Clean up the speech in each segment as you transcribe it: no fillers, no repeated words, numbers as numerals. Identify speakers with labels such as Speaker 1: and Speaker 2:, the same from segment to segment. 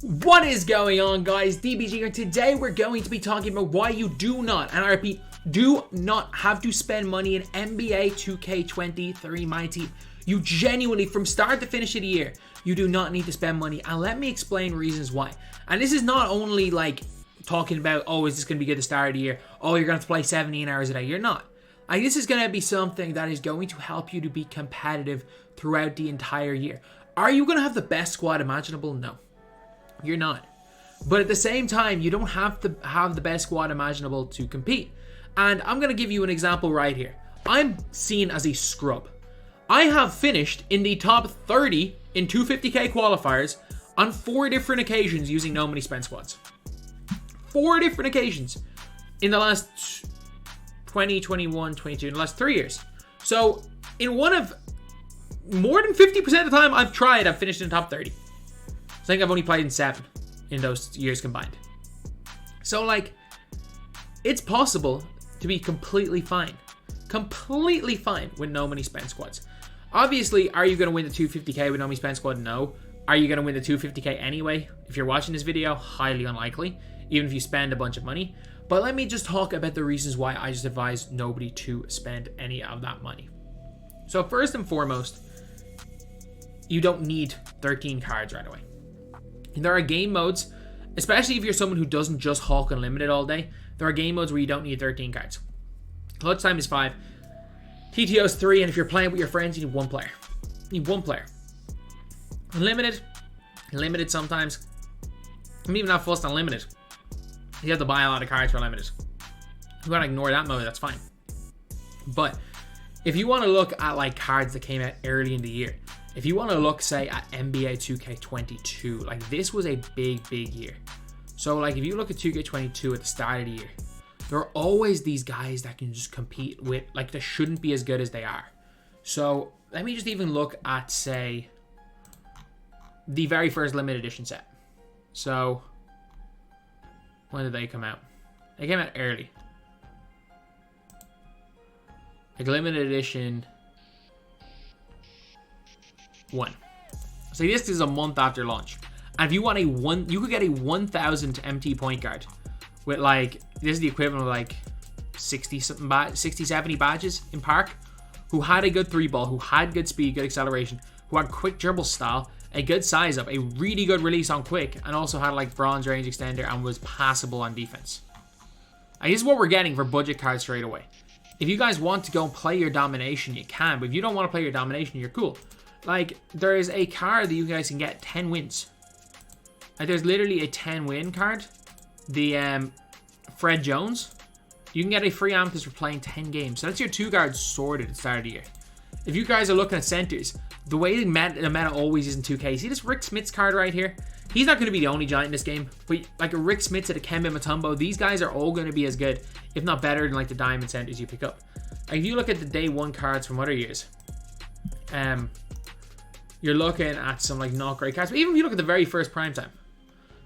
Speaker 1: What is going on, guys? DBG here. Today we're going to be talking about why you do not, and I repeat, do not have to spend money in NBA 2K23 MyTEAM. You genuinely, from start to finish of the year, you do not need to spend money, and let me explain reasons why. And this is not only like talking about, oh, is this going to be good at the start of the year? Oh, you're going to have to play 17 hours a day. You're not. Like, this is going to be something that is going to help you to be competitive throughout the entire year. Are you going to have the best squad imaginable? No. You're not. But at the same time, you don't have to have the best squad imaginable to compete. And I'm going to give you an example right here. I'm seen as a scrub. I have finished in the top 30 in 250k qualifiers on 4 different occasions using no money spent squads. 4 different occasions in the last 20, 21, 22, in the last 3 years. So in one of more than 50% of the time I've tried, I've finished in the top 30. I think I've only played in 7 in those years combined. So, like, it's possible to be completely fine with no money spent squads. Obviously, are you going to win the 250k with no money spent squad? No. Are you going to win the 250k anyway? If you're watching this video, highly unlikely, even if you spend a bunch of money. But let me just talk about the reasons why I just advise nobody to spend any of that money. So first and foremost, you don't need 13 cards right away. There are game modes, especially if you're someone who doesn't just Hulk Unlimited all day, there are game modes where you don't need 13 cards. Clutch time is 5, TTO is 3, and if you're playing with your friends, you need 1 player. You need 1 player. Unlimited, limited sometimes. I'm even not fussed on limited. You have to buy a lot of cards for limited. If you want to ignore that mode, that's fine. But if you want to look at like cards that came out early in the year, if you want to look, say, at NBA 2K22, like, this was a big year. So, like, if you look at 2K22 at the start of the year, there are always these guys that can just compete with, like, that shouldn't be as good as they are. So, let me just even look at, say, the very first limited edition set. So, when did they come out? They came out early. Like, limited edition 1. So this is a month after launch. And if you want you could get a 1000 MT point guard with, like, this is the equivalent of like 60 70 badges in Park, who had a good 3-ball, who had good speed, good acceleration, who had quick dribble style, a good size up, a really good release on quick, and also had like bronze range extender and was passable on defense. And this is what we're getting for budget cards straight away. If you guys want to go and play your domination, you can, but if you don't want to play your domination, you're cool. Like, there is a card that you guys can get 10 wins. Like, there's literally a 10 win card. The Fred Jones. You can get a free amethyst for playing 10 games. So that's your 2 guards sorted at the start of the year. If you guys are looking at centers, the way the meta always is in 2K. See this Rick Smits card right here? He's not going to be the only giant in this game. But like a Rick Smits at a Kemba Mutombo, these guys are all going to be as good, if not better, than like the diamond centers you pick up. Like, if you look at the day 1 cards from other years, you're looking at some like not great cards. But even if you look at the very first primetime,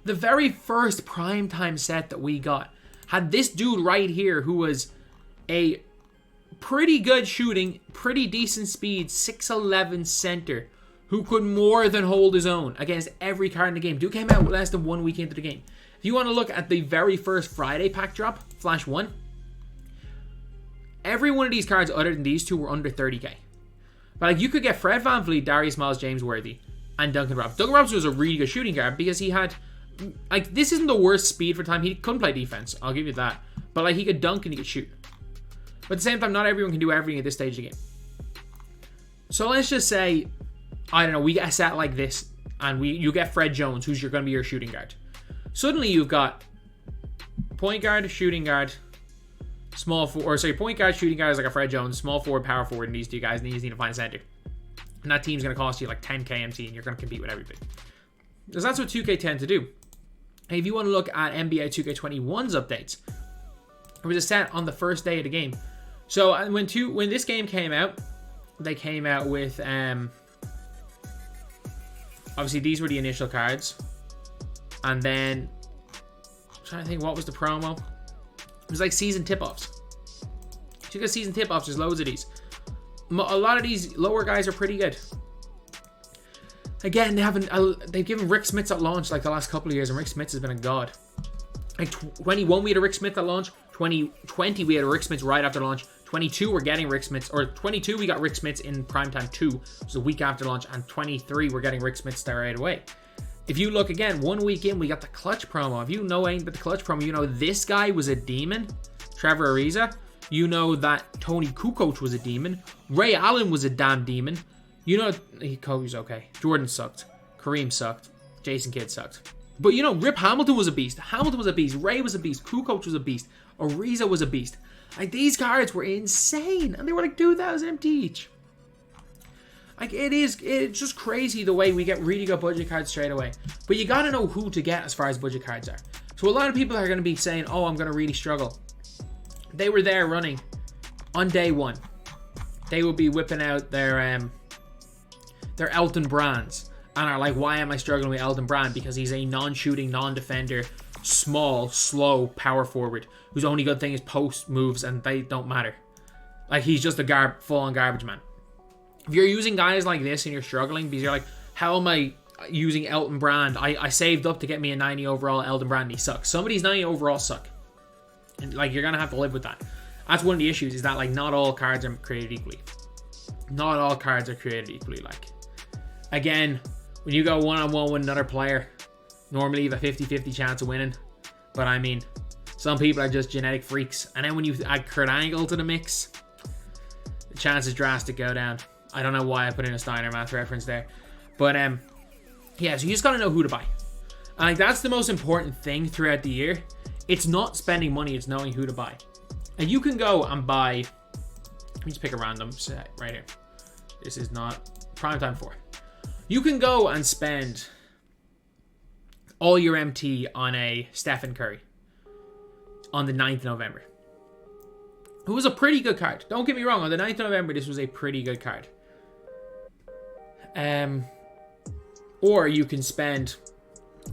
Speaker 1: the very first primetime set that we got had this dude right here who was a pretty good shooting, pretty decent speed, 6'11" center who could more than hold his own against every card in the game. Dude came out less than 1 week into the game. If you want to look at the very first Friday pack drop, Flash 1, every one of these cards other than these two were under 30k. But like, you could get Fred VanVleet, Darius Miles, James Worthy, and Duncan Robinson. Duncan Robinson was a really good shooting guard because he had, like, this isn't the worst speed for time. He couldn't play defense, I'll give you that. But like, he could dunk and he could shoot. But at the same time, not everyone can do everything at this stage of the game. So let's just say, I don't know, we get a set like this, and you get Fred Jones, who's going to be your shooting guard. Suddenly you've got point guard, shooting guard, point guard, shooting guard is like a Fred Jones, small forward, power forward, and these 2 guys, and you just need to find a center. And that team's going to cost you like 10k MT, and you're going to compete with everybody. Because that's what 2K tend to do. And if you want to look at NBA 2K21's updates, there was a set on the first day of the game. So when this game came out, they came out with, obviously these were the initial cards. And then, I'm trying to think, what was the promo? It was like season tip-offs. If you get season tip-offs, there's loads of these. A lot of these lower guys are pretty good. Again, they've given Rick Smits at launch like the last couple of years, and Rick Smits has been a god. Like 21, we had a Rick Smith at launch. 2020, we had a Rick Smits right after launch. 22, we're getting Rick Smits, or 22, we got Rick Smits in Primetime 2, which was a week after launch, and 23, we're getting Rick Smits there right away. If you look again, 1 week in, we got the Clutch promo. If you know anything about the Clutch promo, you know this guy was a demon. Trevor Ariza. You know that Tony Kukoc was a demon. Ray Allen was a damn demon. You know, Kobe's okay. Jordan sucked. Kareem sucked. Jason Kidd sucked. But you know, Rip Hamilton was a beast. Hamilton was a beast. Ray was a beast. Kukoc was a beast. Ariza was a beast. Like, these cards were insane. And they were like 2,000 MT each. Like, it's just crazy the way we get really good budget cards straight away. But you gotta know who to get as far as budget cards are. So a lot of people are gonna be saying, oh, I'm gonna really struggle. They were there running on day one. They will be whipping out their Elton Brands and are like, why am I struggling with Elton Brand? Because he's a non-shooting, non-defender, small, slow power forward whose only good thing is post moves and they don't matter. Like, he's just a full-on garbage man. If you're using guys like this and you're struggling because you're like, how am I using Elton Brand? I saved up to get me a 90 overall Elton Brand. He sucks. Somebody's 90 overall suck. And like, you're going to have to live with that. That's one of the issues, is that like not all cards are created equally. Not all cards are created equally. Like, again, when you go one-on-one with another player, normally you have a 50-50 chance of winning. But I mean, some people are just genetic freaks. And then when you add Kurt Angle to the mix, the chances drastic go down. I don't know why I put in a Steiner math reference there. But yeah, so you just got to know who to buy. And like, that's the most important thing throughout the year. It's not spending money, it's knowing who to buy. And you can go and buy, let me just pick a random set right here. This is not Primetime 4. You can go and spend all your MT on a Stephen Curry on the 9th of November. It was a pretty good card. Don't get me wrong, on the 9th of November, this was a pretty good card. Or you can spend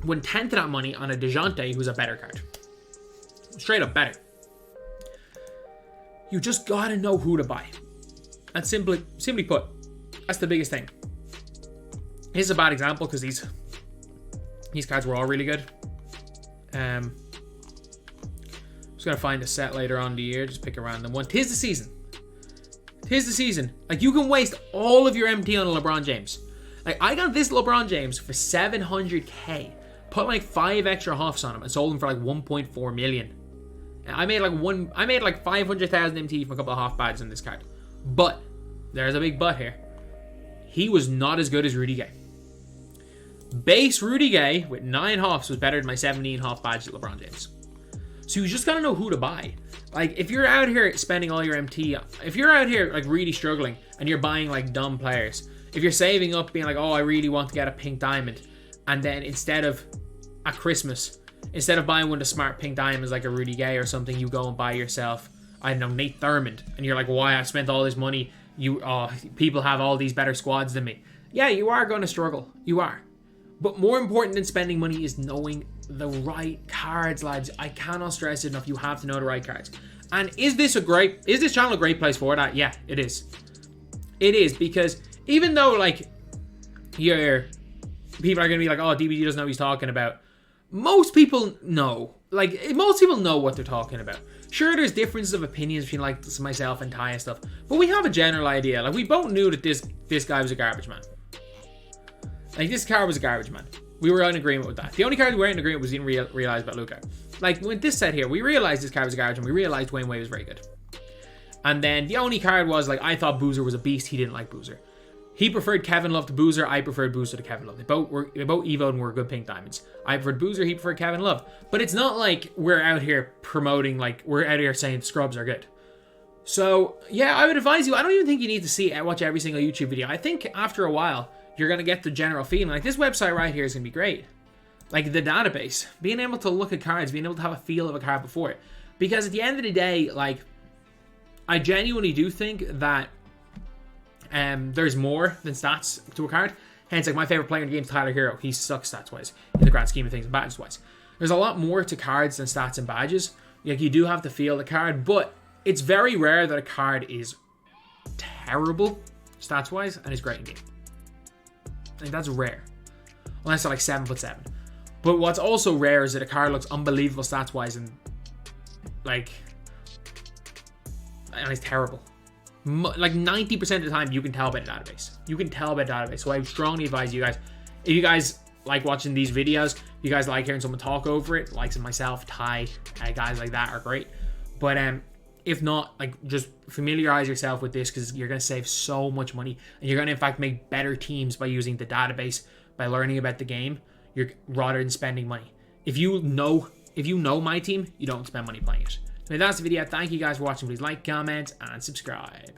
Speaker 1: 1/10 of that money on a DeJounte, who's a better card. Straight up better. You just gotta know who to buy. And simply put, that's the biggest thing. Here's a bad example because these cards were all really good. I'm just gonna find a set later on in the year. Just pick a random one. Tis the season. Tis the season. Like, you can waste all of your MT on a LeBron James. Like, I got this LeBron James for 700k. Put like 5 extra Hoffs on him and sold him for like 1.4 million. I made like 500,000 MT from a couple of Hoff badges on this card. But there's a big but here. He was not as good as Rudy Gay. Base Rudy Gay with 9 Hoffs was better than my 17 Hoff badge at LeBron James. So you just gotta know who to buy. Like, if you're out here spending all your MT, if you're out here like really struggling and you're buying like dumb players, if you're saving up being like, oh, I really want to get a pink diamond, and then instead of at Christmas, instead of buying one of the smart pink diamonds like a Rudy Gay or something, you go and buy yourself, I don't know, Nate Thurmond, and you're like, why I spent all this money? People have all these better squads than me. Yeah, you are going to struggle. You are. But more important than spending money is knowing the right cards, lads. I cannot stress it enough. You have to know the right cards. And is this channel a great place for that? Yeah, it is. It is, because even though like people are going to be like, oh, DBG doesn't know what he's talking about. Most people know. Like, most people know what they're talking about. Sure, there's differences of opinions between like myself and Ty and stuff, but we have a general idea. Like, we both knew that this guy was a garbage man. Like, this card was a garbage man. We were in agreement with that. The only card we weren't in agreement was we didn't realize about Luka. Like, with this set here, we realized this card was a garbage, and we realized Dwayne Wade was very good. And then the only card was, like, I thought Boozer was a beast. He didn't like Boozer. He preferred Kevin Love to Boozer. I preferred Boozer to Kevin Love. They both evoed and were good pink diamonds. I preferred Boozer. He preferred Kevin Love. But it's not like we're out here promoting, like, we're out here saying scrubs are good. So, yeah, I would advise you. I don't even think you need to watch every single YouTube video. I think after a while, you're going to get the general feeling. Like, this website right here is going to be great. Like, the database. Being able to look at cards. Being able to have a feel of a card before it. Because at the end of the day, like, I genuinely do think that there's more than stats to a card. Hence, like, my favorite player in the game is Tyler Hero. He sucks stats-wise in the grand scheme of things and badges-wise. There's a lot more to cards than stats and badges. Like, you do have to feel the card, but it's very rare that a card is terrible stats-wise and is great in game. Like, that's rare. Unless they're like 7'7". But what's also rare is that a card looks unbelievable stats wise and like, and it's terrible. Like 90% of the time you can tell about a database. You can tell about a database. So I strongly advise you guys, if you guys like watching these videos, you guys like hearing someone talk over it, likes of myself, Ty, guys like that are great. But if not, like, just familiarize yourself with this, because you're going to save so much money, and you're going to in fact make better teams by using the database, by learning about the game, rather than spending money. If you know MyTEAM, you don't spend money playing it. So that's the video. Thank you guys for watching. Please like, comment, and subscribe.